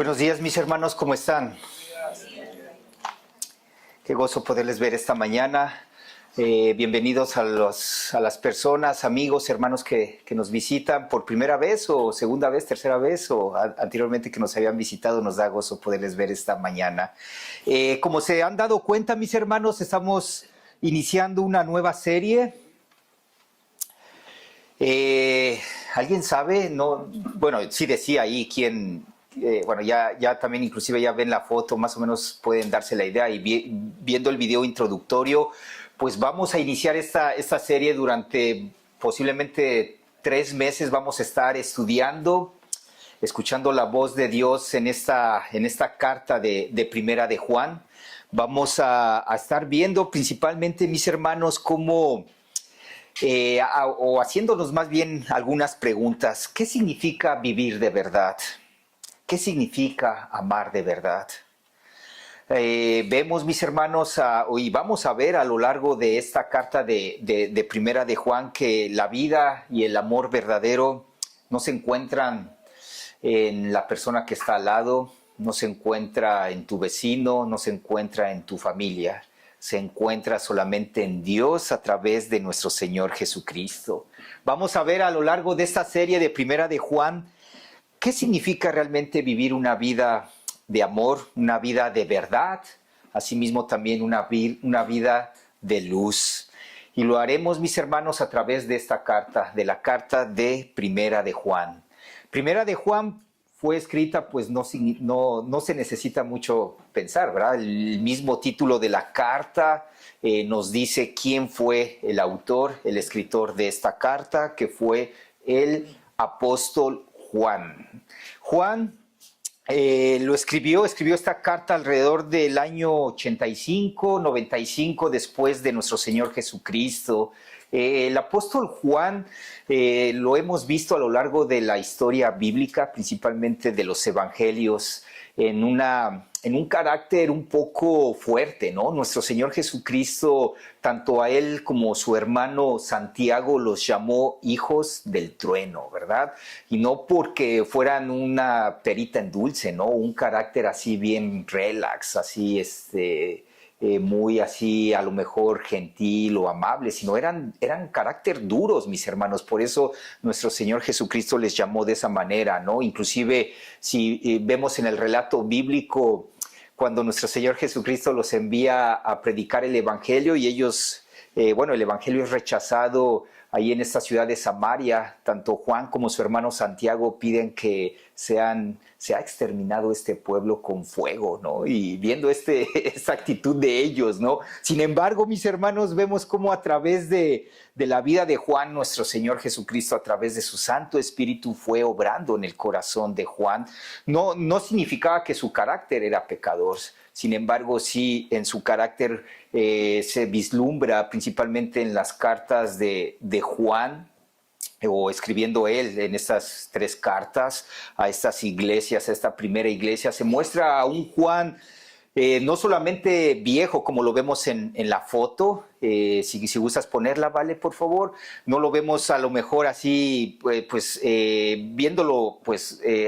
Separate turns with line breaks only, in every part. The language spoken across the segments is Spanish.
Buenos días, mis hermanos, ¿cómo están? Qué gozo poderles ver esta mañana. Bienvenidos a las personas, amigos, hermanos que nos visitan por primera vez o segunda vez, tercera vez o anteriormente que nos habían visitado. Nos da gozo poderles ver esta mañana. Como se han dado cuenta, mis hermanos, estamos iniciando una nueva serie. ¿Alguien sabe? No, bueno, sí decía ahí quién. Bueno, ya también inclusive ya ven la foto, más o menos pueden darse la idea, y viendo el video introductorio, pues vamos a iniciar esta serie durante posiblemente 3 meses. Vamos a estar estudiando, escuchando la voz de Dios en esta carta de Primera de Juan. Vamos a estar viendo principalmente, mis hermanos, cómo... o haciéndonos más bien algunas preguntas. ¿Qué significa vivir de verdad? ¿Qué significa amar de verdad? Vemos, mis hermanos, y vamos a ver a lo largo de esta carta de Primera de Juan que la vida y el amor verdadero no se encuentran en la persona que está al lado, no se encuentra en tu vecino, no se encuentra en tu familia. Se encuentra solamente en Dios a través de nuestro Señor Jesucristo. Vamos a ver a lo largo de esta serie de Primera de Juan qué significa realmente vivir una vida de amor, una vida de verdad, asimismo también una vida de luz. Y lo haremos, mis hermanos, a través de esta carta, de la carta de Primera de Juan. Primera de Juan fue escrita, pues no se necesita mucho pensar, ¿verdad? El mismo título de la carta nos dice quién fue el autor, el escritor de esta carta, que fue el apóstol Juan. Juan escribió esta carta alrededor del año 85, 95 después de nuestro Señor Jesucristo. El apóstol Juan lo hemos visto a lo largo de la historia bíblica, principalmente de los evangelios, en un carácter un poco fuerte, ¿no? Nuestro Señor Jesucristo, tanto a él como su hermano Santiago, los llamó hijos del trueno, ¿verdad? Y no porque fueran una perita en dulce, ¿no? Un carácter así bien relax, así muy así a lo mejor gentil o amable, sino eran carácter duros, mis hermanos. Por eso nuestro Señor Jesucristo les llamó de esa manera, ¿no? Inclusive si vemos en el relato bíblico, cuando nuestro Señor Jesucristo los envía a predicar el Evangelio y ellos, el Evangelio es rechazado ahí en esta ciudad de Samaria, tanto Juan como su hermano Santiago piden que sea exterminado este pueblo con fuego, ¿no? Y viendo esta actitud de ellos, ¿no? Sin embargo, mis hermanos, vemos cómo a través de la vida de Juan, nuestro Señor Jesucristo, a través de su Santo Espíritu, fue obrando en el corazón de Juan. No significaba que su carácter era pecador. Sin embargo, sí, en su carácter se vislumbra principalmente en las cartas de Juan, o escribiendo él en estas 3 cartas a estas iglesias, a esta primera iglesia. Se muestra a un Juan no solamente viejo, como lo vemos en la foto, si gustas ponerla, vale, por favor. No lo vemos a lo mejor así, viéndolo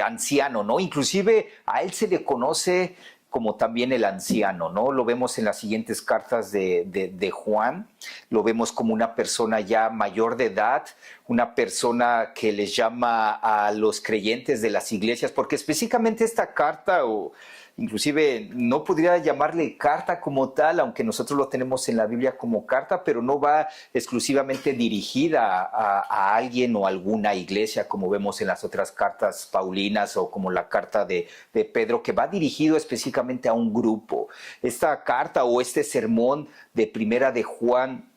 anciano, ¿no? Inclusive a él se le conoce como también el anciano, ¿no? Lo vemos en las siguientes cartas de Juan. Lo vemos como una persona ya mayor de edad, una persona que les llama a los creyentes de las iglesias, porque específicamente esta carta, o inclusive no podría llamarle carta como tal, aunque nosotros lo tenemos en la Biblia como carta, pero no va exclusivamente dirigida a alguien o alguna iglesia, como vemos en las otras cartas paulinas o como la carta de Pedro, que va dirigido específicamente a un grupo. Esta carta o este sermón de Primera de Juan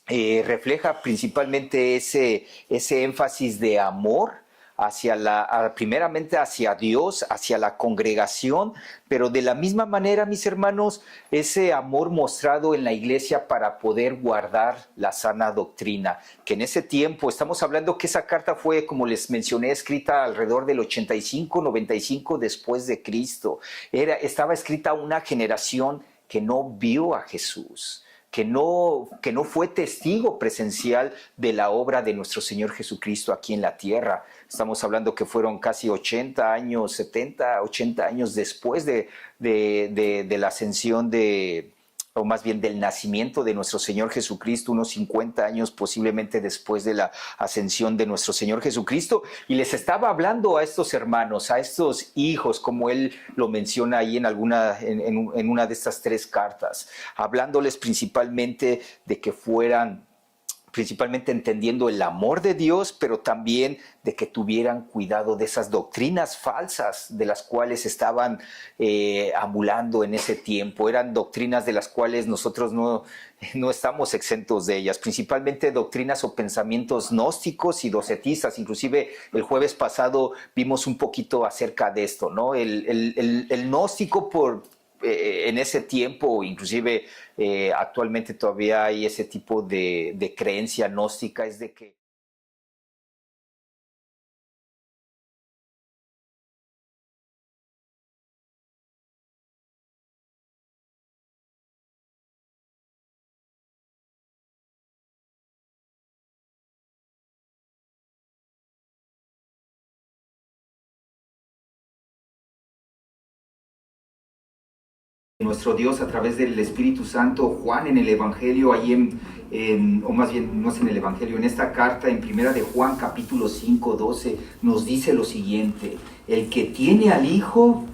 refleja principalmente ese énfasis de amor primeramente hacia Dios, hacia la congregación, pero de la misma manera, mis hermanos, ese amor mostrado en la iglesia para poder guardar la sana doctrina, que en ese tiempo, estamos hablando que esa carta fue, como les mencioné, escrita alrededor del 85, 95 después de Cristo. Estaba escrita a una generación que no vio a Jesús. que no fue testigo presencial de la obra de nuestro Señor Jesucristo aquí en la tierra. Estamos hablando que fueron casi 80 años, 70, 80 años después de la ascensión o más bien del nacimiento de nuestro Señor Jesucristo, unos 50 años posiblemente después de la ascensión de nuestro Señor Jesucristo, y les estaba hablando a estos hermanos, a estos hijos, como él lo menciona ahí en una de estas 3 cartas, hablándoles principalmente de que fueran principalmente entendiendo el amor de Dios, pero también de que tuvieran cuidado de esas doctrinas falsas de las cuales estaban ambulando en ese tiempo. Eran doctrinas de las cuales nosotros no estamos exentos de ellas, principalmente doctrinas o pensamientos gnósticos y docetistas. Inclusive el jueves pasado vimos un poquito acerca de esto, ¿no? El gnóstico en ese tiempo, inclusive actualmente todavía hay ese tipo de creencia gnóstica, es de que nuestro Dios a través del Espíritu Santo. Juan en el Evangelio, ahí o más bien no es en el Evangelio, en esta carta en primera de Juan capítulo 5, 12, nos dice lo siguiente: el que tiene al Hijo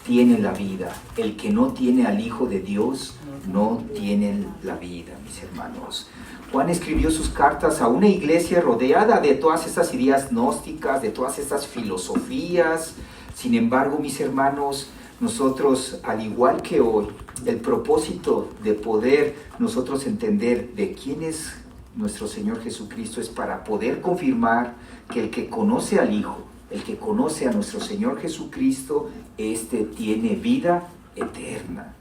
tiene la vida, el que no tiene al Hijo de Dios no tiene la vida, mis hermanos. Juan escribió sus cartas a una iglesia rodeada de todas estas ideas gnósticas, de todas estas filosofías. Sin embargo, mis hermanos, nosotros, al igual que hoy, el propósito de poder nosotros entender de quién es nuestro Señor Jesucristo es para poder confirmar que el que conoce al Hijo, el que conoce a nuestro Señor Jesucristo, este tiene vida eterna.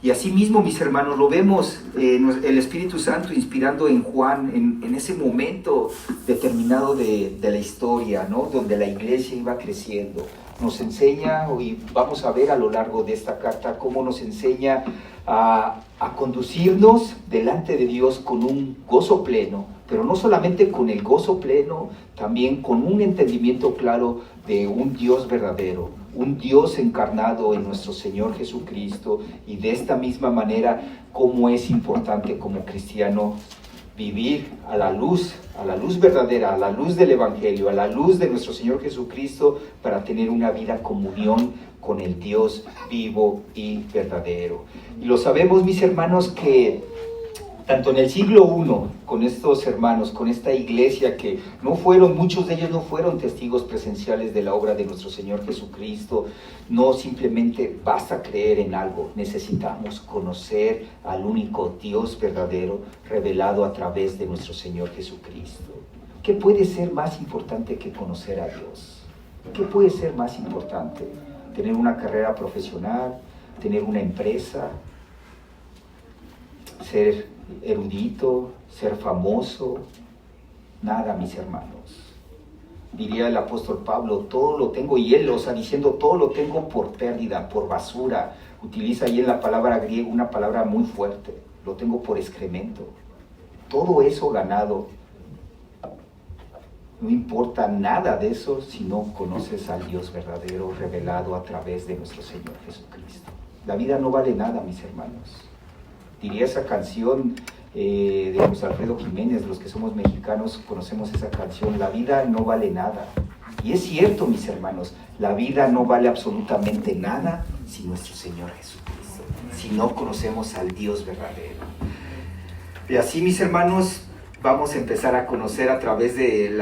Y asimismo, mis hermanos, lo vemos el Espíritu Santo inspirando en Juan en ese momento determinado de la historia, ¿no? Donde la iglesia iba creciendo. Nos enseña, y vamos a ver a lo largo de esta carta, cómo nos enseña a conducirnos delante de Dios con un gozo pleno, pero no solamente con el gozo pleno, también con un entendimiento claro de un Dios verdadero, un Dios encarnado en nuestro Señor Jesucristo, y de esta misma manera, cómo es importante como cristiano vivir a la luz verdadera, a la luz del Evangelio, a la luz de nuestro Señor Jesucristo, para tener una vida comunión con el Dios vivo y verdadero. Y lo sabemos, mis hermanos, que tanto en el siglo I, con estos hermanos, con esta iglesia que muchos de ellos no fueron testigos presenciales de la obra de nuestro Señor Jesucristo, no simplemente basta creer en algo, necesitamos conocer al único Dios verdadero revelado a través de nuestro Señor Jesucristo. ¿Qué puede ser más importante que conocer a Dios? ¿Qué puede ser más importante? ¿Tener una carrera profesional? ¿Tener una empresa? ¿Ser erudito, ser famoso? Nada, mis hermanos. Diría el apóstol Pablo, todo lo tengo, y él, diciendo, todo lo tengo por pérdida, por basura. Utiliza ahí en la palabra griega una palabra muy fuerte: lo tengo por excremento. Todo eso ganado, no importa nada de eso si no conoces al Dios verdadero revelado a través de nuestro Señor Jesucristo. La vida no vale nada, mis hermanos. Diría esa canción de José Alfredo Jiménez, los que somos mexicanos conocemos esa canción: la vida no vale nada. Y es cierto, mis hermanos, la vida no vale absolutamente nada sin nuestro Señor Jesucristo, si no conocemos al Dios verdadero. Y así, mis hermanos, vamos a empezar a conocer a través de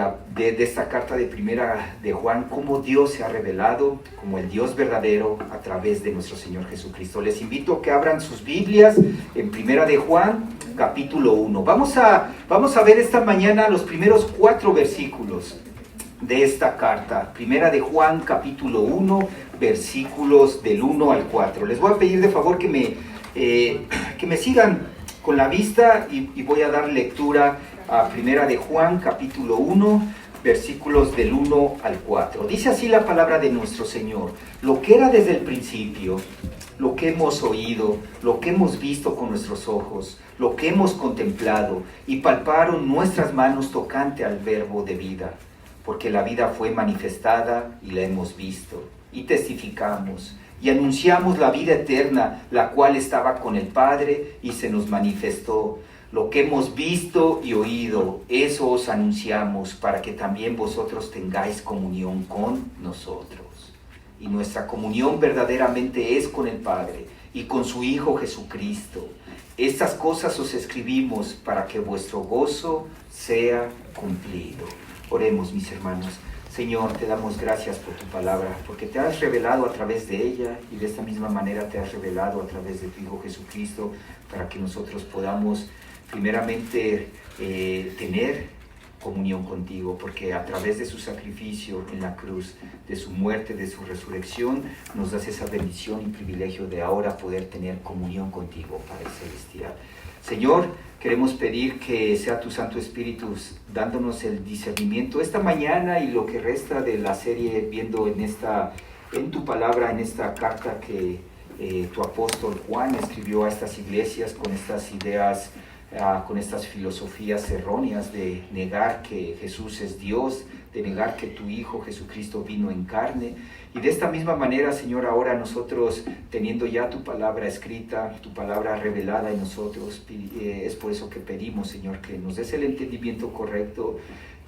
esta carta de primera de Juan cómo Dios se ha revelado como el Dios verdadero a través de nuestro Señor Jesucristo. Les invito a que abran sus Biblias en primera de Juan capítulo 1. Vamos a ver esta mañana los primeros 4 versículos de esta carta. Primera de Juan capítulo 1, versículos del 1 al 4. Les voy a pedir de favor que me sigan con la vista y voy a dar lectura a primera de Juan capítulo 1, versículos del 1 al 4. Dice así la palabra de nuestro Señor: lo que era desde el principio, lo que hemos oído, lo que hemos visto con nuestros ojos, lo que hemos contemplado, y palparon nuestras manos tocante al verbo de vida, porque la vida fue manifestada y la hemos visto, y testificamos, y anunciamos la vida eterna, la cual estaba con el Padre y se nos manifestó. Lo que hemos visto y oído, eso os anunciamos, para que también vosotros tengáis comunión con nosotros. Y nuestra comunión verdaderamente es con el Padre y con su Hijo Jesucristo. Estas cosas os escribimos para que vuestro gozo sea cumplido. Oremos, mis hermanos. Señor, te damos gracias por tu palabra, porque te has revelado a través de ella, y de esta misma manera te has revelado a través de tu Hijo Jesucristo, para que nosotros podamos primeramente tener comunión contigo, porque a través de su sacrificio en la cruz, de su muerte, de su resurrección, nos das esa bendición y privilegio de ahora poder tener comunión contigo, Padre Celestial. Señor, queremos pedir que sea tu Santo Espíritu dándonos el discernimiento esta mañana y lo que resta de la serie, viendo en tu palabra, en esta carta que tu apóstol Juan escribió a estas iglesias con estas ideas, con estas filosofías erróneas de negar que Jesús es Dios, de negar que tu Hijo Jesucristo vino en carne. Y de esta misma manera, Señor, ahora nosotros, teniendo ya tu palabra escrita, tu palabra revelada en nosotros, es por eso que pedimos, Señor, que nos des el entendimiento correcto,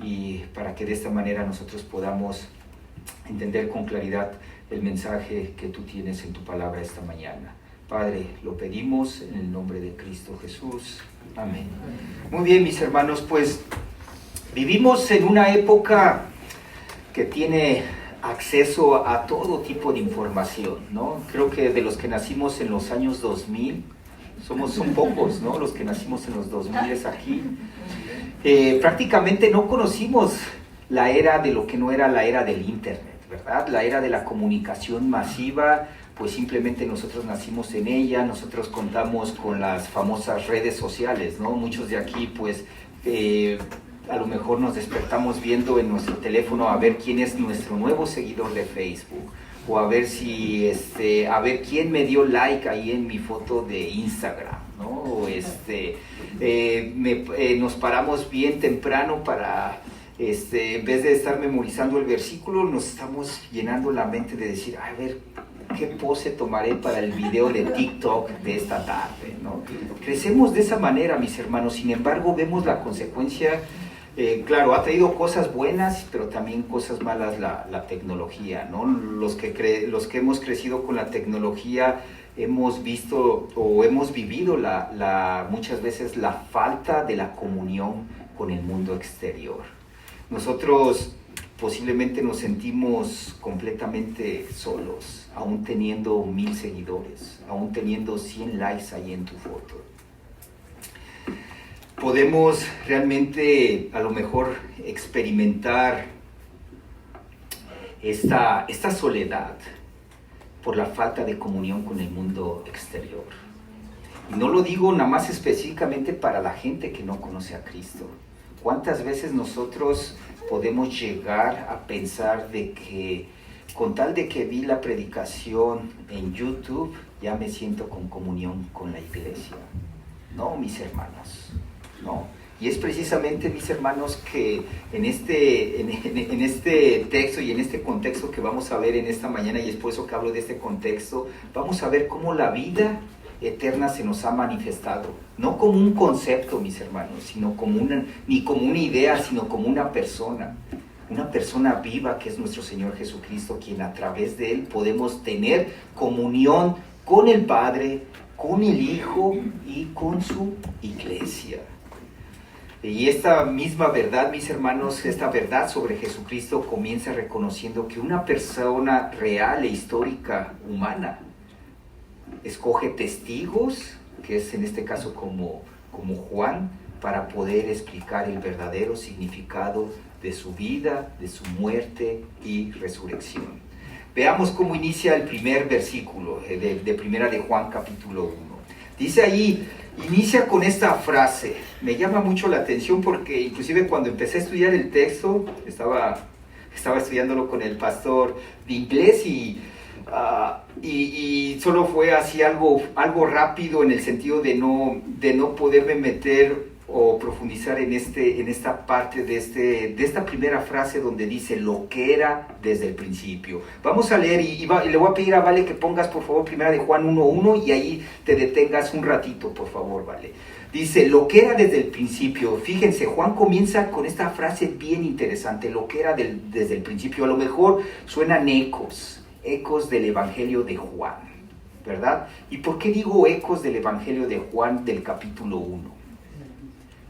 y para que de esta manera nosotros podamos entender con claridad el mensaje que tú tienes en tu palabra esta mañana. Padre, lo pedimos en el nombre de Cristo Jesús. Amén. Muy bien, mis hermanos, pues vivimos en una época que tiene acceso a todo tipo de información, ¿no? Creo que de los que nacimos en los años 2000, son pocos, ¿no? Los que nacimos en los 2000 aquí. Prácticamente no conocimos la era de lo que no era la era del Internet, ¿verdad? La era de la comunicación masiva, pues simplemente nosotros nacimos en ella. Nosotros contamos con las famosas redes sociales, ¿no? Muchos de aquí, pues, a lo mejor nos despertamos viendo en nuestro teléfono a ver quién es nuestro nuevo seguidor de Facebook, o a ver a ver quién me dio like ahí en mi foto de Instagram, ¿no? O nos paramos bien temprano para, en vez de estar memorizando el versículo, nos estamos llenando la mente de decir, a ver, ¿qué pose tomaré para el video de TikTok de esta tarde, ¿no? Crecemos de esa manera, mis hermanos. Sin embargo, vemos la consecuencia. Claro, ha traído cosas buenas, pero también cosas malas la tecnología, ¿no? Los que hemos crecido con la tecnología hemos visto o hemos vivido muchas veces la falta de la comunión con el mundo exterior. Nosotros posiblemente nos sentimos completamente solos, aún teniendo 1000 seguidores, aún teniendo 100 likes ahí en tu foto. Podemos realmente a lo mejor experimentar esta soledad por la falta de comunión con el mundo exterior. Y no lo digo nada más específicamente para la gente que no conoce a Cristo. ¿Cuántas veces nosotros podemos llegar a pensar de que con tal de que vi la predicación en YouTube, ya me siento con comunión con la iglesia? No, mis hermanos, no. Y es precisamente, mis hermanos, que en este texto y en este contexto que vamos a ver en esta mañana, y es por eso que hablo de este contexto, vamos a ver cómo la vida eterna se nos ha manifestado, no como un concepto, mis hermanos, sino ni como una idea, sino como una persona viva, que es nuestro Señor Jesucristo, quien a través de Él podemos tener comunión con el Padre, con el Hijo y con su iglesia. Y esta misma verdad, mis hermanos, esta verdad sobre Jesucristo comienza reconociendo que una persona real e histórica, humana, escoge testigos, que es en este caso como Juan, para poder explicar el verdadero significado de su vida, de su muerte y resurrección. Veamos cómo inicia el primer versículo de Primera de Juan capítulo 1. Dice ahí, inicia con esta frase. Me llama mucho la atención porque inclusive cuando empecé a estudiar el texto, estaba estudiándolo con el pastor de inglés, y y solo fue así algo rápido en el sentido de no poderme meter o profundizar en esta parte de esta primera frase donde dice lo que era desde el principio. Vamos a leer y le voy a pedir a Vale que pongas por favor primera de Juan 1:1 y ahí te detengas un ratito, por favor, Vale. Dice, lo que era desde el principio. Fíjense, Juan comienza con esta frase bien interesante, lo que era desde el principio. A lo mejor suenan ecos del Evangelio de Juan, ¿verdad? ¿Y por qué digo ecos del Evangelio de Juan del capítulo 1?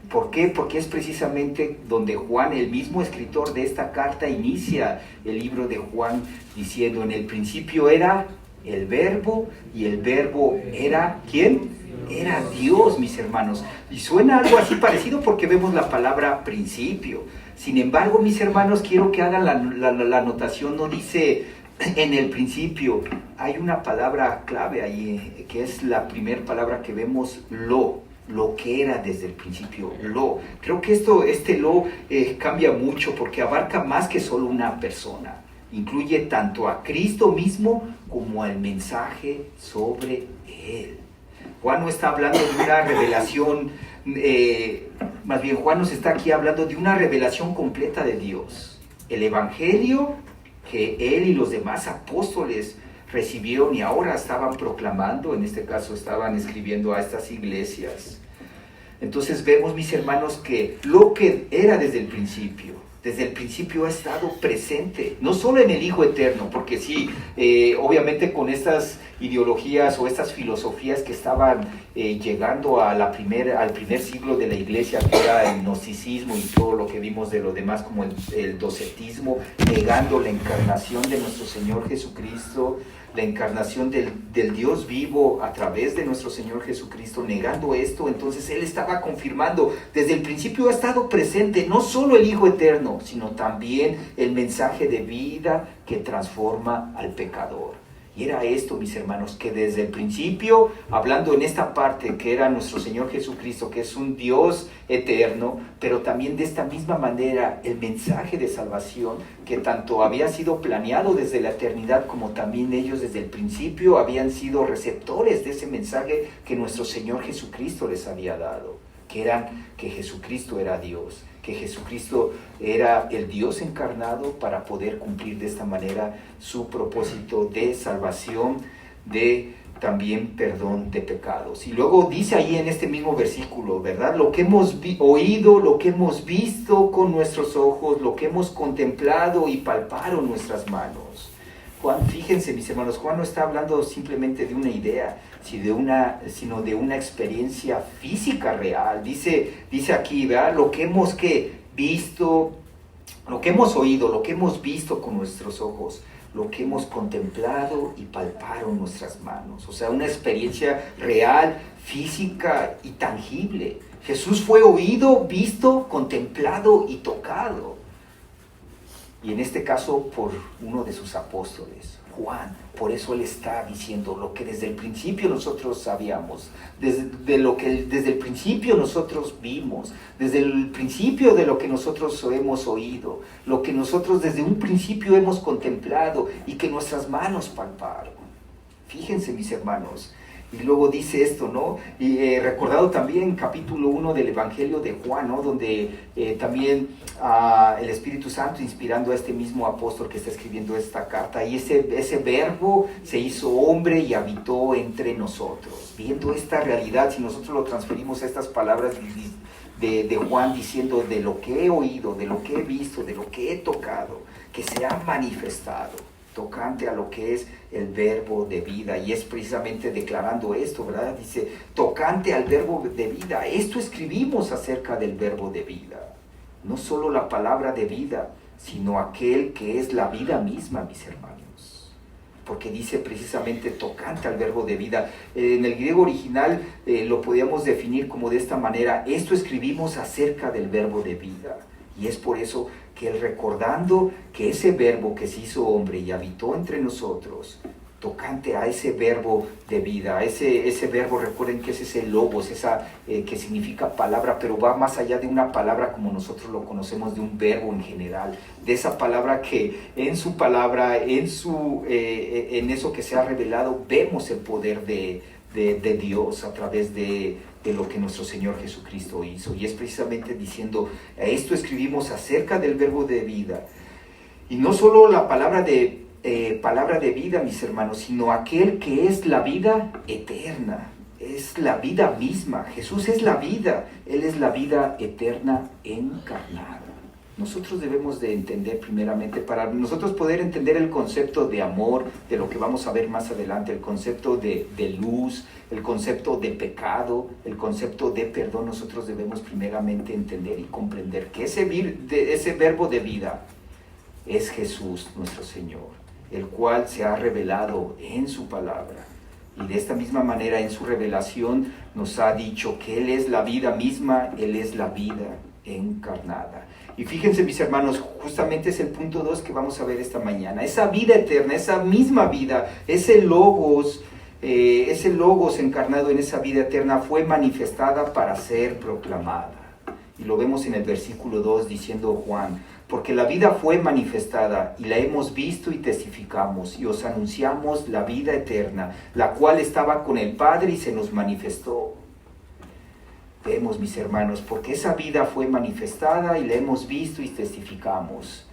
¿Por qué? Porque es precisamente donde Juan, el mismo escritor de esta carta, inicia el libro de Juan diciendo, en el principio era el verbo y el verbo era, ¿quién? Era Dios, mis hermanos. Y suena algo así parecido porque vemos la palabra principio. Sin embargo, mis hermanos, quiero que hagan la anotación, no dice en el principio. Hay una palabra clave ahí, que es la primera palabra que vemos, lo que era desde el principio, lo. Creo que este lo cambia mucho porque abarca más que solo una persona. Incluye tanto a Cristo mismo como al mensaje sobre Él. Juan no está hablando de una revelación, más bien Juan nos está aquí hablando de una revelación completa de Dios. El Evangelio que él y los demás apóstoles recibieron y ahora estaban proclamando, en este caso estaban escribiendo a estas iglesias. Entonces vemos, mis hermanos, que lo que era desde el principio ha estado presente, no solo en el Hijo Eterno, porque sí, obviamente con estas ideologías o estas filosofías que estaban llegando al primer siglo de la iglesia, que era el gnosticismo y todo lo que vimos de lo demás como el docetismo, negando la encarnación de nuestro Señor Jesucristo, la encarnación del Dios vivo a través de nuestro Señor Jesucristo, negando esto. Entonces Él estaba confirmando, desde el principio ha estado presente no solo el Hijo Eterno, sino también el mensaje de vida que transforma al pecador. Y era esto, mis hermanos, que desde el principio, hablando en esta parte que era nuestro Señor Jesucristo, que es un Dios eterno, pero también de esta misma manera el mensaje de salvación, que tanto había sido planeado desde la eternidad, como también ellos desde el principio habían sido receptores de ese mensaje que nuestro Señor Jesucristo les había dado, que Jesucristo era Dios, que Jesucristo era el Dios encarnado para poder cumplir de esta manera su propósito de salvación, de también perdón de pecados. Y luego dice ahí en este mismo versículo, ¿verdad? Lo que hemos oído, lo que hemos visto con nuestros ojos, lo que hemos contemplado y palparon nuestras manos. Juan, fíjense, mis hermanos, Juan no está hablando simplemente de una idea, sino de una experiencia física real. Dice aquí, ¿verdad? Lo que hemos visto, lo que hemos oído, lo que hemos visto con nuestros ojos, lo que hemos contemplado y palparon nuestras manos. O sea, una experiencia real, física y tangible. Jesús fue oído, visto, contemplado y tocado. Y en este caso por uno de sus apóstoles, Juan. Por eso él está diciendo lo que desde el principio nosotros sabíamos, desde el principio nosotros vimos, desde el principio de lo que nosotros hemos oído, lo que nosotros desde un principio hemos contemplado y que nuestras manos palparon. Fíjense, mis hermanos. Y luego dice esto, ¿no? Y recordado también capítulo 1 del Evangelio de Juan, ¿no? Donde también el Espíritu Santo inspirando a este mismo apóstol que está escribiendo esta carta, y ese verbo se hizo hombre y habitó entre nosotros. Viendo esta realidad, si nosotros lo transferimos a estas palabras de Juan diciendo de lo que he oído, de lo que he visto, de lo que he tocado, que se ha manifestado tocante a lo que es el verbo de vida, y es precisamente declarando esto, ¿verdad? Dice, tocante al verbo de vida, esto escribimos acerca del verbo de vida, no solo la palabra de vida, sino aquel que es la vida misma, mis hermanos, porque dice precisamente tocante al verbo de vida. En el griego original lo podíamos definir como de esta manera, esto escribimos acerca del verbo de vida, y es por eso que él, recordando que ese verbo que se hizo hombre y habitó entre nosotros, tocante a ese verbo de vida, ese verbo, recuerden que es ese logos, que significa palabra, pero va más allá de una palabra como nosotros lo conocemos, de un verbo en general, de esa palabra que en su palabra, en eso que se ha revelado, vemos el poder de Dios a través de lo que nuestro Señor Jesucristo hizo. Y es precisamente diciendo, esto escribimos acerca del verbo de vida, y no solo la palabra de vida, mis hermanos, sino aquel que es la vida eterna, es la vida misma. Jesús es la vida, Él es la vida eterna encarnada. Nosotros debemos de entender primeramente, para nosotros poder entender el concepto de amor, de lo que vamos a ver más adelante, el concepto de luz, el concepto de pecado, el concepto de perdón, nosotros debemos primeramente entender y comprender que ese verbo de vida es Jesús nuestro Señor, el cual se ha revelado en su palabra. Y de esta misma manera en su revelación nos ha dicho que Él es la vida misma, Él es la vida encarnada. Y fíjense, mis hermanos, justamente es el punto 2 que vamos a ver esta mañana. Esa vida eterna, esa misma vida, ese logos encarnado en esa vida eterna fue manifestada para ser proclamada. Y lo vemos en el versículo 2 diciendo Juan: porque la vida fue manifestada y la hemos visto y testificamos y os anunciamos la vida eterna, la cual estaba con el Padre y se nos manifestó. Vemos, mis hermanos, porque esa vida fue manifestada y la hemos visto y testificamos.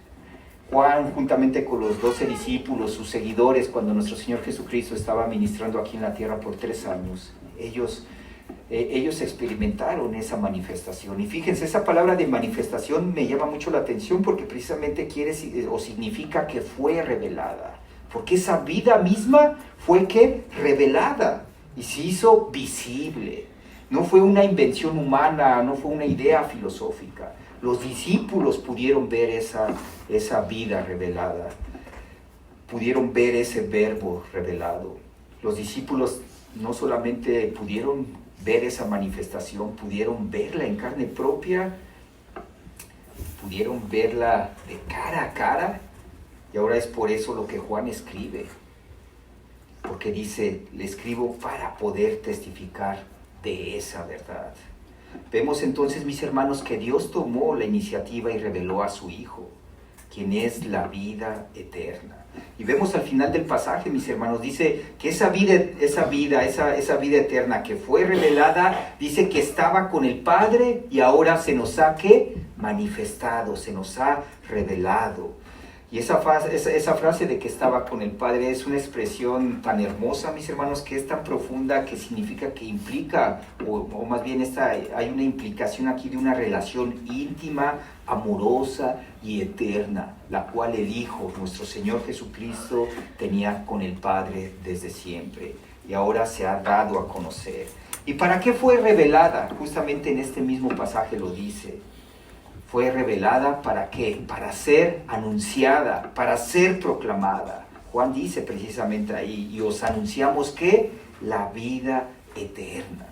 Juan, juntamente con los 12 discípulos, sus seguidores, cuando nuestro Señor Jesucristo estaba ministrando aquí en la tierra por 3 años, ellos experimentaron esa manifestación. Y fíjense, esa palabra de manifestación me llama mucho la atención porque precisamente significa que fue revelada. Porque esa vida misma fue revelada y se hizo visible. No fue una invención humana, no fue una idea filosófica. Los discípulos pudieron ver esa vida revelada, pudieron ver ese verbo revelado. Los discípulos no solamente pudieron ver esa manifestación, pudieron verla en carne propia, pudieron verla de cara a cara, y ahora es por eso lo que Juan escribe, porque dice, le escribo para poder testificar de esa verdad. Vemos entonces, mis hermanos, que Dios tomó la iniciativa y reveló a su Hijo, quien es la vida eterna. Y vemos al final del pasaje, mis hermanos, dice que esa vida eterna que fue revelada, dice que estaba con el Padre y ahora se nos ha manifestado, se nos ha revelado. Y esa frase de que estaba con el Padre es una expresión tan hermosa, mis hermanos, que es tan profunda, que significa, que implica, o más bien hay una implicación aquí de una relación íntima, amorosa y eterna, la cual el Hijo, nuestro Señor Jesucristo, tenía con el Padre desde siempre, y ahora se ha dado a conocer. ¿Y para qué fue revelada? Justamente en este mismo pasaje lo dice. Fue revelada ¿para qué? Para ser anunciada, para ser proclamada. Juan dice precisamente ahí, y os anunciamos que la vida eterna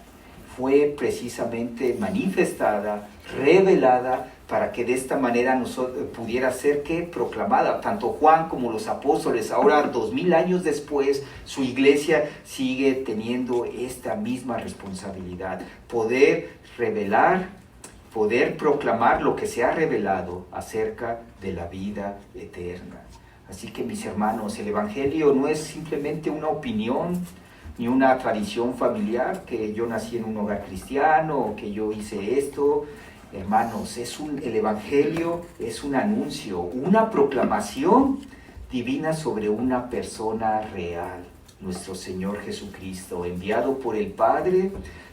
fue precisamente manifestada, revelada, para que de esta manera pudiera ser proclamada. Tanto Juan como los apóstoles, ahora 2000 años después, su iglesia sigue teniendo esta misma responsabilidad, poder revelar, poder proclamar lo que se ha revelado acerca de la vida eterna. Así que, mis hermanos, el Evangelio no es simplemente una opinión ni una tradición familiar, que yo nací en un hogar cristiano o que yo hice esto. Hermanos, el Evangelio es un anuncio, una proclamación divina sobre una persona real, nuestro Señor Jesucristo, enviado por el Padre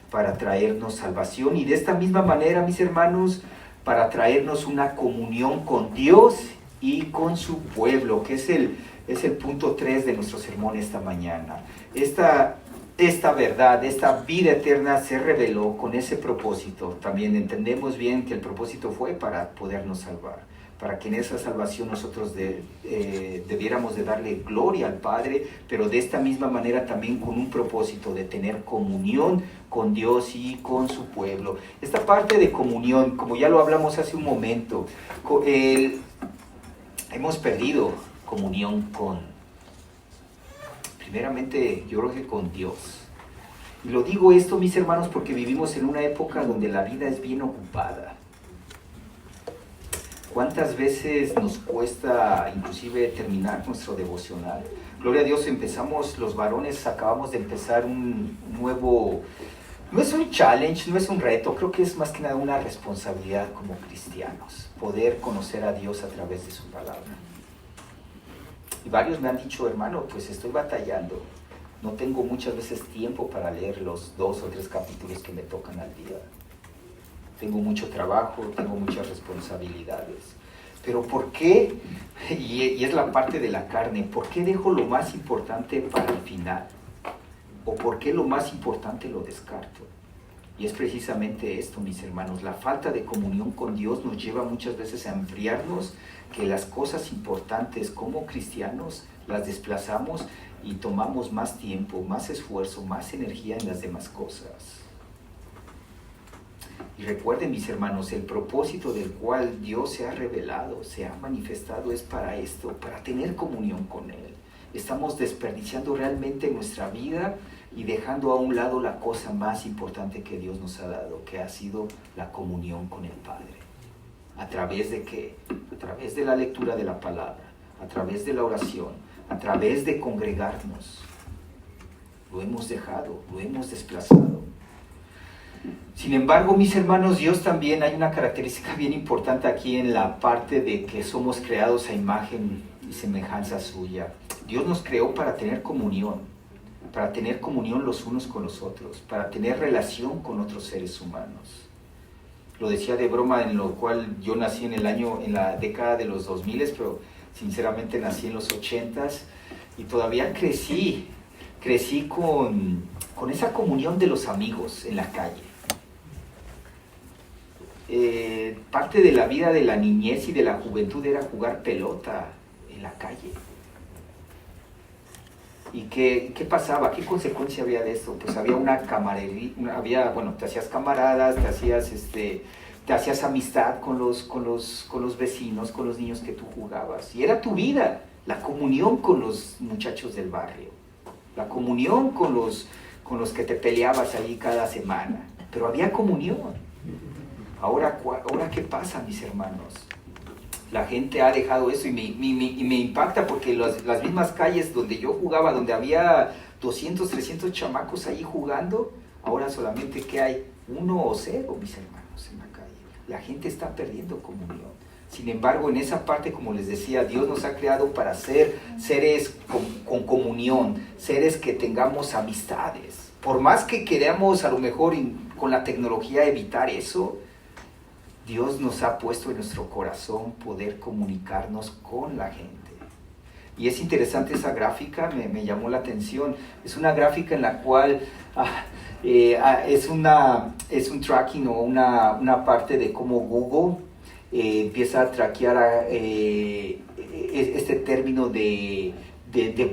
para traernos salvación, y de esta misma manera, mis hermanos, para traernos una comunión con Dios y con su pueblo, que es el punto 3 de nuestro sermón esta mañana. Esta verdad, esta vida eterna se reveló con ese propósito. También entendemos bien que el propósito fue para podernos salvar, para que en esa salvación nosotros debiéramos de darle gloria al Padre, pero de esta misma manera también con un propósito de tener comunión con Dios y con su pueblo. Esta parte de comunión, como ya lo hablamos hace un momento, hemos perdido comunión primeramente yo creo que con Dios. Y lo digo esto, mis hermanos, porque vivimos en una época donde la vida es bien ocupada. ¿Cuántas veces nos cuesta inclusive terminar nuestro devocional? Gloria a Dios, empezamos, los varones acabamos de empezar un nuevo, no es un challenge, no es un reto, creo que es más que nada una responsabilidad como cristianos, poder conocer a Dios a través de su palabra. Y varios me han dicho, hermano, pues estoy batallando, no tengo muchas veces tiempo para leer los 2 o 3 capítulos que me tocan al día. Tengo mucho trabajo, tengo muchas responsabilidades. Pero ¿por qué? Y es la parte de la carne. ¿Por qué dejo lo más importante para el final? ¿O por qué lo más importante lo descarto? Y es precisamente esto, mis hermanos. La falta de comunión con Dios nos lleva muchas veces a enfriarnos, que las cosas importantes como cristianos las desplazamos y tomamos más tiempo, más esfuerzo, más energía en las demás cosas. Y recuerden, mis hermanos, el propósito del cual Dios se ha revelado, se ha manifestado es para esto, para tener comunión con Él. Estamos desperdiciando realmente nuestra vida y dejando a un lado la cosa más importante que Dios nos ha dado, que ha sido la comunión con el Padre. ¿A través de qué? A través de la lectura de la palabra, a través de la oración, a través de congregarnos. Lo hemos dejado, lo hemos desplazado. Sin embargo, mis hermanos, Dios también, hay una característica bien importante aquí en la parte de que somos creados a imagen y semejanza suya. Dios nos creó para tener comunión los unos con los otros, para tener relación con otros seres humanos. Lo decía de broma, en lo cual yo nací en la década de los 2000, pero sinceramente nací en los 80s y todavía crecí con esa comunión de los amigos en la calle. Parte de la vida de la niñez y de la juventud era jugar pelota en la calle. ¿Y qué pasaba? ¿Qué consecuencia había de esto? Pues había una camaradería, te hacías camaradas, te hacías amistad con los vecinos, con los niños que tú jugabas. Y era tu vida, la comunión con los muchachos del barrio, la comunión con los que te peleabas ahí cada semana. Pero había comunión. Ahora, ¿qué pasa, mis hermanos? La gente ha dejado eso y me impacta porque las mismas calles donde yo jugaba, donde había 200, 300 chamacos ahí jugando, ahora solamente que hay 1 o 0, mis hermanos, en la calle. La gente está perdiendo comunión. Sin embargo, en esa parte, como les decía, Dios nos ha creado para ser seres con comunión, seres que tengamos amistades. Por más que queramos a lo mejor con la tecnología evitar eso, Dios nos ha puesto en nuestro corazón poder comunicarnos con la gente. Y es interesante esa gráfica, me llamó la atención. Es una gráfica en la cual es un tracking o una parte de cómo Google empieza a traquear este término de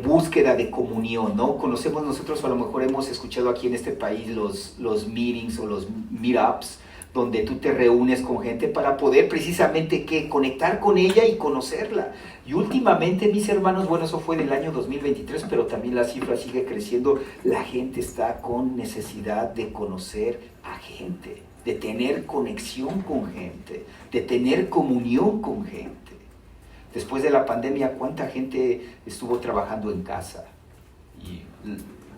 búsqueda de comunión, ¿no? Conocemos nosotros, a lo mejor hemos escuchado aquí en este país los meetings o los meetups, donde tú te reúnes con gente para poder precisamente conectar con ella y conocerla. Y últimamente, mis hermanos, bueno, eso fue del año 2023, pero también la cifra sigue creciendo. La gente está con necesidad de conocer a gente, de tener conexión con gente, de tener comunión con gente. Después de la pandemia, ¿cuánta gente estuvo trabajando en casa? Y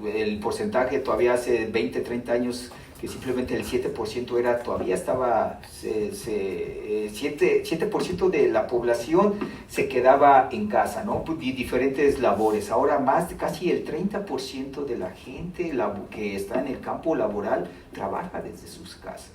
el porcentaje todavía hace 20, 30 años, que simplemente el 7% todavía estaba, 7% de la población se quedaba en casa, ¿no? Y diferentes labores. Ahora más de casi el 30% de la gente que está en el campo laboral trabaja desde sus casas.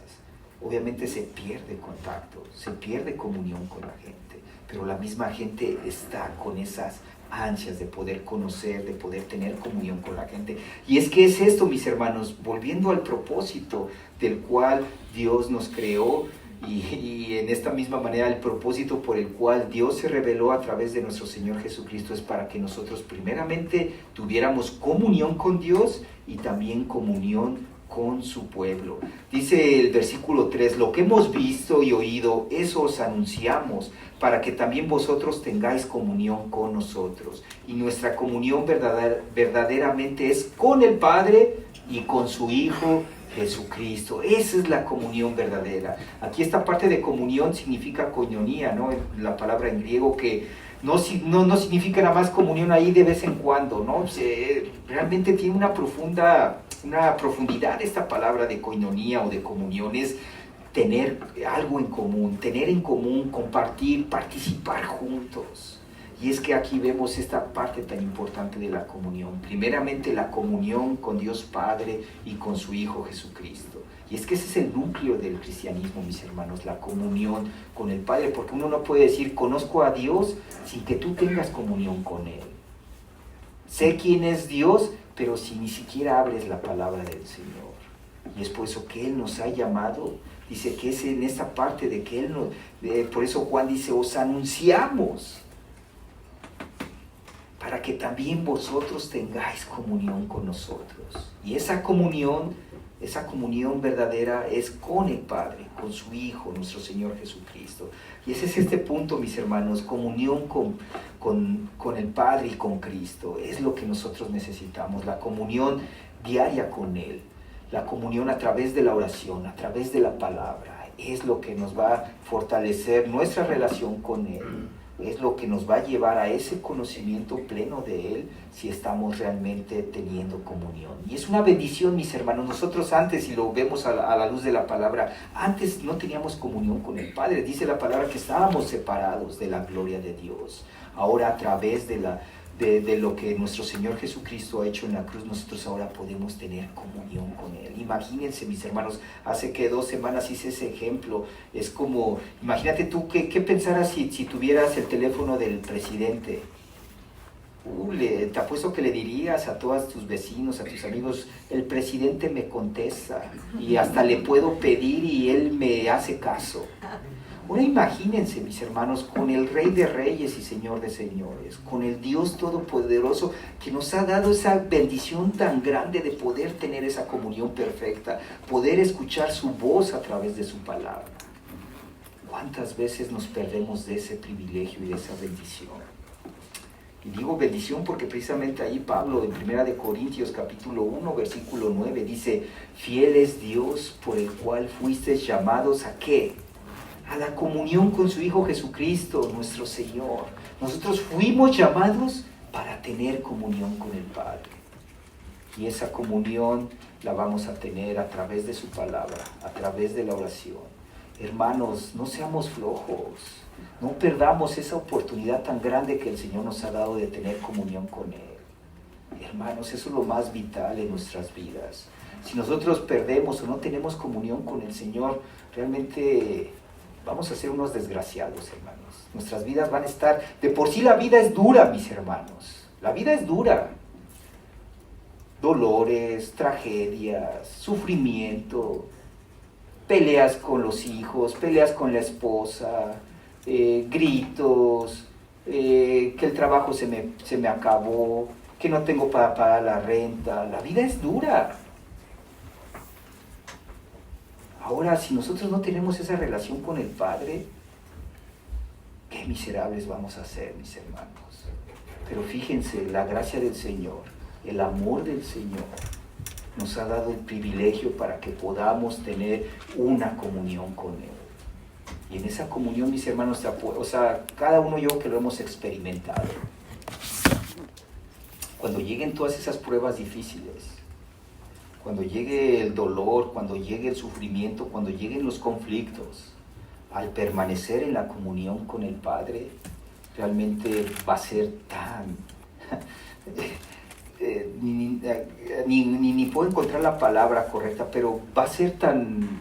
Obviamente se pierde contacto, se pierde comunión con la gente, pero la misma gente está con esas ansias de poder conocer, de poder tener comunión con la gente. Y es que es esto, mis hermanos, volviendo al propósito del cual Dios nos creó, y en esta misma manera el propósito por el cual Dios se reveló a través de nuestro Señor Jesucristo es para que nosotros primeramente tuviéramos comunión con Dios y también comunión con su pueblo. Dice el versículo 3, lo que hemos visto y oído, eso os anunciamos, para que también vosotros tengáis comunión con nosotros. Y nuestra comunión verdaderamente es con el Padre y con su Hijo Jesucristo. Esa es la comunión verdadera. Aquí esta parte de comunión significa koinonia, ¿no? La palabra en griego que no significa nada más comunión ahí de vez en cuando, ¿no? Realmente tiene una profundidad esta palabra de koinonia o de comunión, es tener algo en común, compartir, participar juntos. Y es que aquí vemos esta parte tan importante de la comunión. Primeramente la comunión con Dios Padre y con su Hijo Jesucristo. Y es que ese es el núcleo del cristianismo, mis hermanos, la comunión con el Padre, porque uno no puede decir, conozco a Dios sin que tú tengas comunión con Él. Sé quién es Dios, pero si ni siquiera abres la palabra del Señor. Y es por eso que Él nos ha llamado, dice que es en esta parte de que Él nos... por eso Juan dice, os anunciamos, para que también vosotros tengáis comunión con nosotros. Y esa comunión verdadera es con el Padre, con su Hijo, nuestro Señor Jesucristo. Y ese es este punto, mis hermanos, comunión con el Padre y con Cristo. Es lo que nosotros necesitamos, la comunión diaria con Él, la comunión a través de la oración, a través de la palabra. Es lo que nos va a fortalecer nuestra relación con Él. Es lo que nos va a llevar a ese conocimiento pleno de Él si estamos realmente teniendo comunión. Y es una bendición, mis hermanos. Nosotros antes, y lo vemos a la luz de la palabra, antes no teníamos comunión con el Padre. Dice la palabra que estábamos separados de la gloria de Dios. Ahora a través de lo que nuestro Señor Jesucristo ha hecho en la cruz, nosotros ahora podemos tener comunión con Él. Imagínense, mis hermanos, hace que 2 semanas hice ese ejemplo. Es como, imagínate tú, ¿qué pensaras si tuvieras el teléfono del presidente? Te apuesto que le dirías a todos tus vecinos, a tus amigos, el presidente me contesta y hasta le puedo pedir y él me hace caso. Ahora imagínense, mis hermanos, con el Rey de Reyes y Señor de Señores, con el Dios Todopoderoso que nos ha dado esa bendición tan grande de poder tener esa comunión perfecta, poder escuchar su voz a través de su palabra. ¿Cuántas veces nos perdemos de ese privilegio y de esa bendición? Y digo bendición porque precisamente ahí Pablo en 1 Corintios capítulo 1 versículo 9 dice, fiel es Dios por el cual fuisteis llamados ¿a qué? A la comunión con su Hijo Jesucristo, nuestro Señor. Nosotros fuimos llamados para tener comunión con el Padre. Y esa comunión la vamos a tener a través de su palabra, a través de la oración. Hermanos, no seamos flojos, no perdamos esa oportunidad tan grande que el Señor nos ha dado de tener comunión con Él. Hermanos, eso es lo más vital en nuestras vidas. Si nosotros perdemos o no tenemos comunión con el Señor, realmente vamos a ser unos desgraciados, hermanos. Nuestras vidas van a estar... De por sí la vida es dura, mis hermanos. La vida es dura. Dolores, tragedias, sufrimiento, peleas con los hijos, peleas con la esposa, gritos, que el trabajo se me acabó, que no tengo para pagar la renta. La vida es dura. Ahora, si nosotros no tenemos esa relación con el Padre, qué miserables vamos a ser, mis hermanos. Pero fíjense, la gracia del Señor, el amor del Señor, nos ha dado el privilegio para que podamos tener una comunión con Él. Y en esa comunión, mis hermanos, cada uno yo que lo hemos experimentado. Cuando lleguen todas esas pruebas difíciles, cuando llegue el dolor, cuando llegue el sufrimiento, cuando lleguen los conflictos, al permanecer en la comunión con el Padre, realmente va a ser tan... ni puedo encontrar la palabra correcta, pero va a ser tan...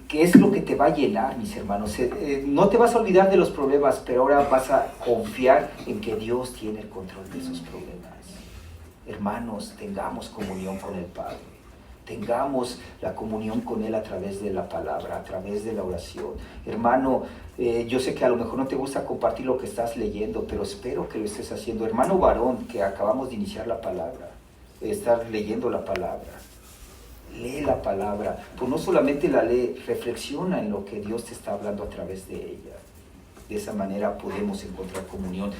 ¿qué es lo que te va a llenar, mis hermanos? No te vas a olvidar de los problemas, pero ahora vas a confiar en que Dios tiene el control de esos problemas. Hermanos, tengamos comunión con el Padre, tengamos la comunión con Él a través de la palabra, a través de la oración. Hermano, yo sé que a lo mejor no te gusta compartir lo que estás leyendo, pero espero que lo estés haciendo. Hermano varón, que acabamos de iniciar la palabra, estar leyendo la palabra. lee la palabra, pues no solamente la lee, reflexiona en lo que Dios te está hablando a través de ella. De esa manera podemos encontrar comunión.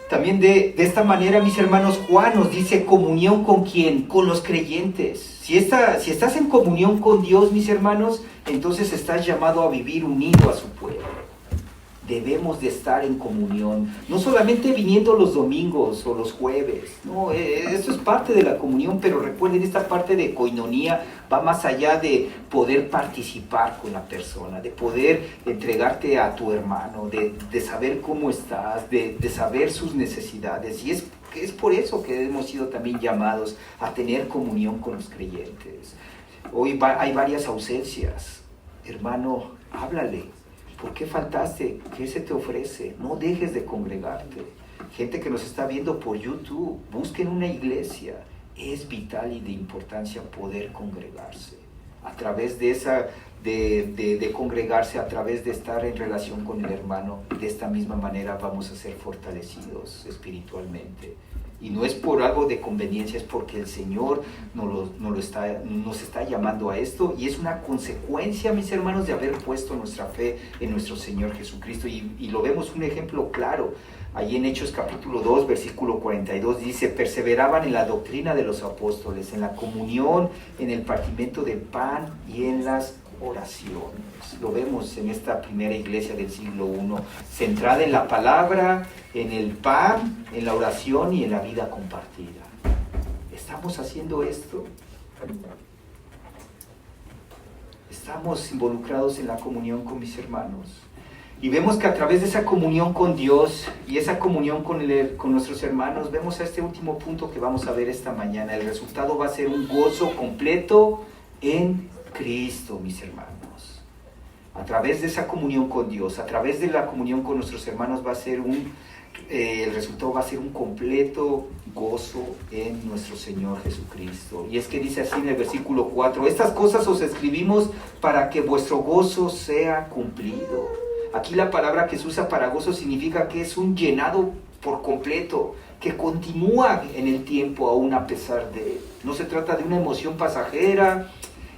También de esta manera, mis hermanos, Juan nos dice comunión ¿con quién? Con los creyentes. Si estás en comunión con Dios, mis hermanos, entonces estás llamado a vivir unido a su pueblo. Debemos de estar en comunión, no solamente viniendo los domingos o los jueves, no, eso es parte de la comunión, pero recuerden, esta parte de koinonía va más allá de poder participar con la persona, de poder entregarte a tu hermano, de saber cómo estás, de saber sus necesidades, y es por eso que hemos sido también llamados a tener comunión con los creyentes. Hoy hay varias ausencias, hermano, háblale. ¿Por qué faltaste? ¿Qué se te ofrece? No dejes de congregarte. Gente que nos está viendo por YouTube, busquen una iglesia. Es vital y de importancia poder congregarse. A través de congregarse, a través de estar en relación con el hermano, de esta misma manera vamos a ser fortalecidos espiritualmente. Y no es por algo de conveniencia, es porque el Señor nos está llamando a esto, y es una consecuencia, mis hermanos, de haber puesto nuestra fe en nuestro Señor Jesucristo. Y lo vemos un ejemplo claro. Allí en Hechos capítulo 2, versículo 42, dice: perseveraban en la doctrina de los apóstoles, en la comunión, en el partimiento del pan y en las oraciones. Lo vemos en esta primera iglesia del siglo I, centrada en la palabra, en el pan, en la oración y en la vida compartida. ¿Estamos haciendo esto? ¿Estamos involucrados en la comunión con mis hermanos? Y vemos que a través de esa comunión con Dios y esa comunión con nuestros hermanos, vemos a este último punto que vamos a ver esta mañana. El resultado va a ser un gozo completo en Cristo, mis hermanos. A través de esa comunión con Dios, a través de la comunión con nuestros hermanos, el resultado va a ser un completo gozo en nuestro Señor Jesucristo. Y es que dice así en el versículo 4: estas cosas os escribimos para que vuestro gozo sea cumplido. Aquí la palabra que se usa para gozo significa que es un llenado por completo, que continúa en el tiempo aún a pesar de. No se trata de una emoción pasajera,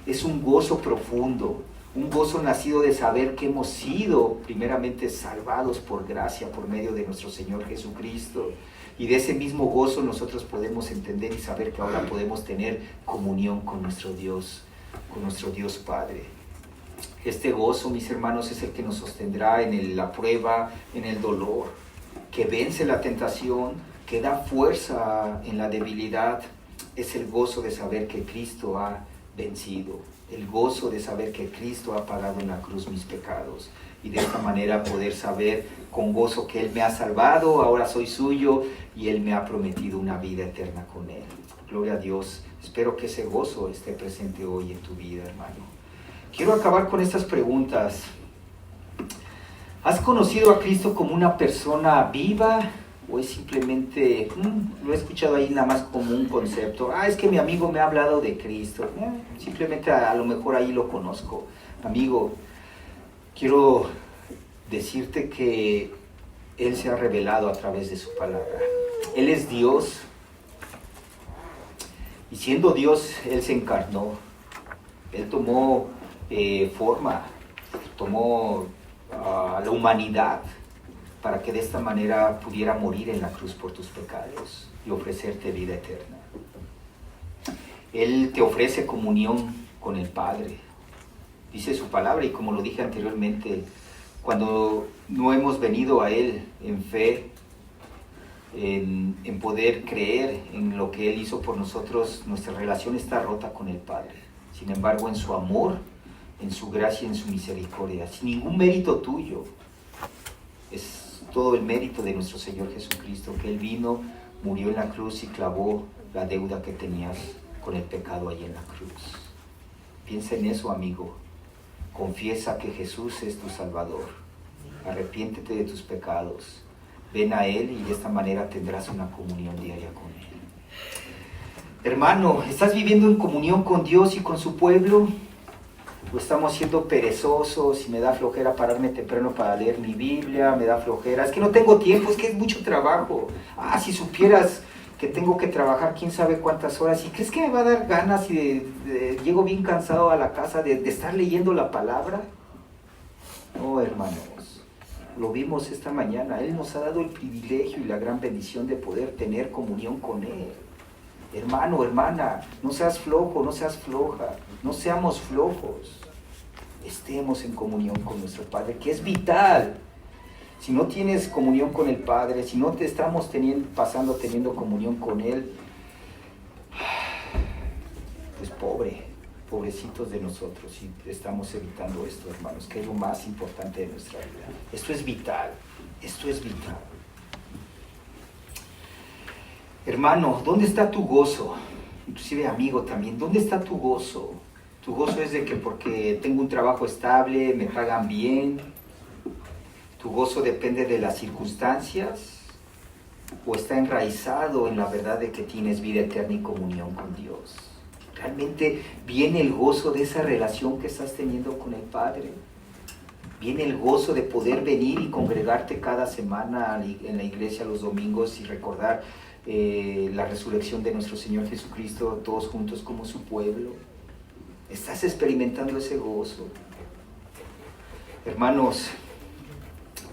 es un gozo profundo, un gozo nacido de saber que hemos sido primeramente salvados por gracia, por medio de nuestro Señor Jesucristo. Y de ese mismo gozo nosotros podemos entender y saber que ahora podemos tener comunión con nuestro Dios Padre. Este gozo, mis hermanos, es el que nos sostendrá en la prueba, en el dolor, que vence la tentación, que da fuerza en la debilidad. Es el gozo de saber que Cristo ha vencido, el gozo de saber que Cristo ha pagado en la cruz mis pecados, y de esta manera poder saber con gozo que Él me ha salvado, ahora soy suyo, y Él me ha prometido una vida eterna con Él. Gloria a Dios. Espero que ese gozo esté presente hoy en tu vida, hermano. Quiero acabar con estas preguntas. ¿Has conocido a Cristo como una persona viva? ¿O es simplemente, lo he escuchado ahí nada más como un concepto? Es que mi amigo me ha hablado de Cristo. Simplemente a lo mejor ahí lo conozco. Amigo, quiero decirte que Él se ha revelado a través de su palabra. Él es Dios. Y siendo Dios, Él se encarnó. Él tomó forma, tomó la humanidad, para que de esta manera pudiera morir en la cruz por tus pecados y ofrecerte vida eterna. Él te ofrece comunión con el Padre. Dice su palabra, y como lo dije anteriormente, cuando no hemos venido a Él en fe, en poder creer en lo que Él hizo por nosotros, nuestra relación está rota con el Padre. Sin embargo, en su amor, en su gracia y en su misericordia, sin ningún mérito tuyo, es todo el mérito de nuestro Señor Jesucristo, que Él vino, murió en la cruz y clavó la deuda que tenías con el pecado ahí en la cruz. Piensa en eso, amigo. Confiesa que Jesús es tu Salvador. Arrepiéntete de tus pecados. Ven a Él y de esta manera tendrás una comunión diaria con Él. Hermano, ¿estás viviendo en comunión con Dios y con su pueblo? ¿O estamos siendo perezosos y me da flojera pararme temprano para leer mi Biblia? Me da flojera, es que no tengo tiempo, es que es mucho trabajo. Si supieras que tengo que trabajar quién sabe cuántas horas, y crees que me va a dar ganas y llego bien cansado a la casa de estar leyendo la palabra. No, hermanos, lo vimos esta mañana, Él nos ha dado el privilegio y la gran bendición de poder tener comunión con Él. Hermano, hermana, no seas flojo, no seas floja, no seamos flojos. Estemos en comunión con nuestro Padre, que es vital. Si no tienes comunión con el Padre, si no te estamos pasando teniendo comunión con Él, pues pobrecitos de nosotros, si estamos evitando esto, hermanos, que es lo más importante de nuestra vida. Esto es vital, esto es vital. Hermano, ¿dónde está tu gozo? Inclusive amigo también, ¿dónde está tu gozo? Tu gozo es de que porque tengo un trabajo estable, me pagan bien. Tu gozo depende de las circunstancias o está enraizado en la verdad de que tienes vida eterna y comunión con Dios. ¿Realmente viene el gozo de esa relación que estás teniendo con el Padre? ¿Viene el gozo de poder venir y congregarte cada semana en la iglesia los domingos y recordar la resurrección de nuestro Señor Jesucristo todos juntos como su pueblo? ¿Estás experimentando ese gozo? Hermanos,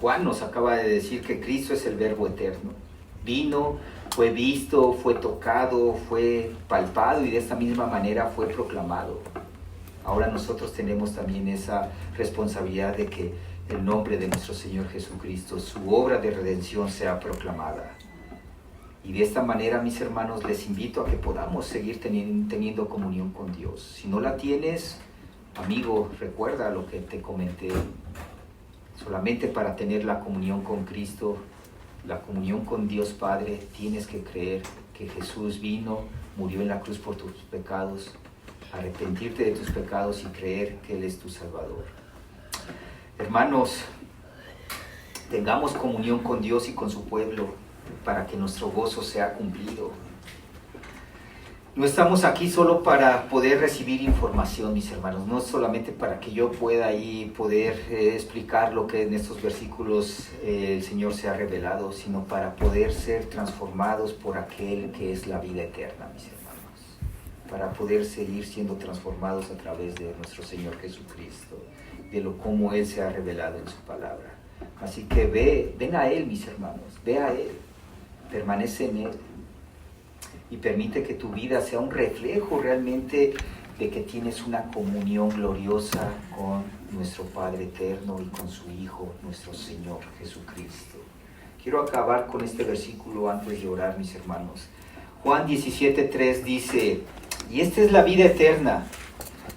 Juan nos acaba de decir que Cristo es el Verbo eterno. Vino, fue visto, fue tocado, fue palpado y de esta misma manera fue proclamado. Ahora nosotros tenemos también esa responsabilidad de que el nombre de nuestro Señor Jesucristo, su obra de redención sea proclamada. Y de esta manera, mis hermanos, les invito a que podamos seguir teniendo comunión con Dios. Si no la tienes, amigo, recuerda lo que te comenté. Solamente para tener la comunión con Cristo, la comunión con Dios Padre, tienes que creer que Jesús vino, murió en la cruz por tus pecados, arrepentirte de tus pecados y creer que Él es tu Salvador. Hermanos, tengamos comunión con Dios y con su pueblo para que nuestro gozo sea cumplido. No estamos aquí solo para poder recibir información, mis hermanos, no solamente para que yo pueda ahí poder explicar lo que en estos versículos el Señor se ha revelado, sino para poder ser transformados por aquel que es la vida eterna, mis hermanos, para poder seguir siendo transformados a través de nuestro Señor Jesucristo, de lo como Él se ha revelado en su palabra. Así que ven a Él, mis hermanos, ve a Él, permanece en Él. Y permite que tu vida sea un reflejo realmente de que tienes una comunión gloriosa con nuestro Padre eterno y con su Hijo, nuestro Señor Jesucristo. Quiero acabar con este versículo antes de orar, mis hermanos. Juan 17:3 dice, y esta es la vida eterna,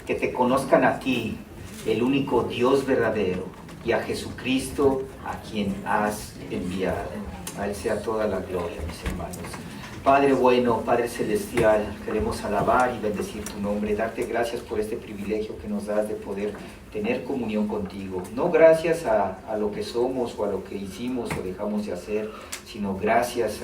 que te conozcan a ti, el único Dios verdadero, y a Jesucristo, a quien has enviado. A Él sea toda la gloria, mis hermanos. Padre bueno, Padre celestial, queremos alabar y bendecir tu nombre, darte gracias por este privilegio que nos das de poder tener comunión contigo. No gracias a lo que somos o a lo que hicimos o dejamos de hacer, sino gracias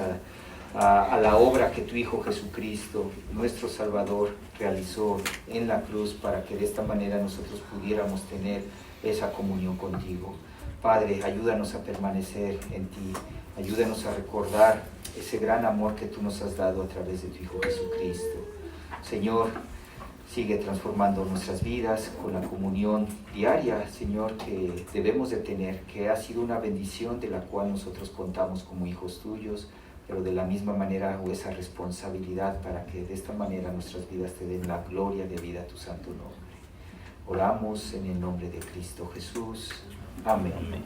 a la obra que tu Hijo Jesucristo, nuestro Salvador, realizó en la cruz para que de esta manera nosotros pudiéramos tener esa comunión contigo. Padre, ayúdanos a permanecer en ti, ayúdanos a recordar ese gran amor que tú nos has dado a través de tu Hijo Jesucristo. Señor, sigue transformando nuestras vidas con la comunión diaria, Señor, que debemos de tener, que ha sido una bendición de la cual nosotros contamos como hijos tuyos, pero de la misma manera esa responsabilidad para que de esta manera nuestras vidas te den la gloria de vida a tu santo nombre. Oramos en el nombre de Cristo Jesús. Amén. Amén.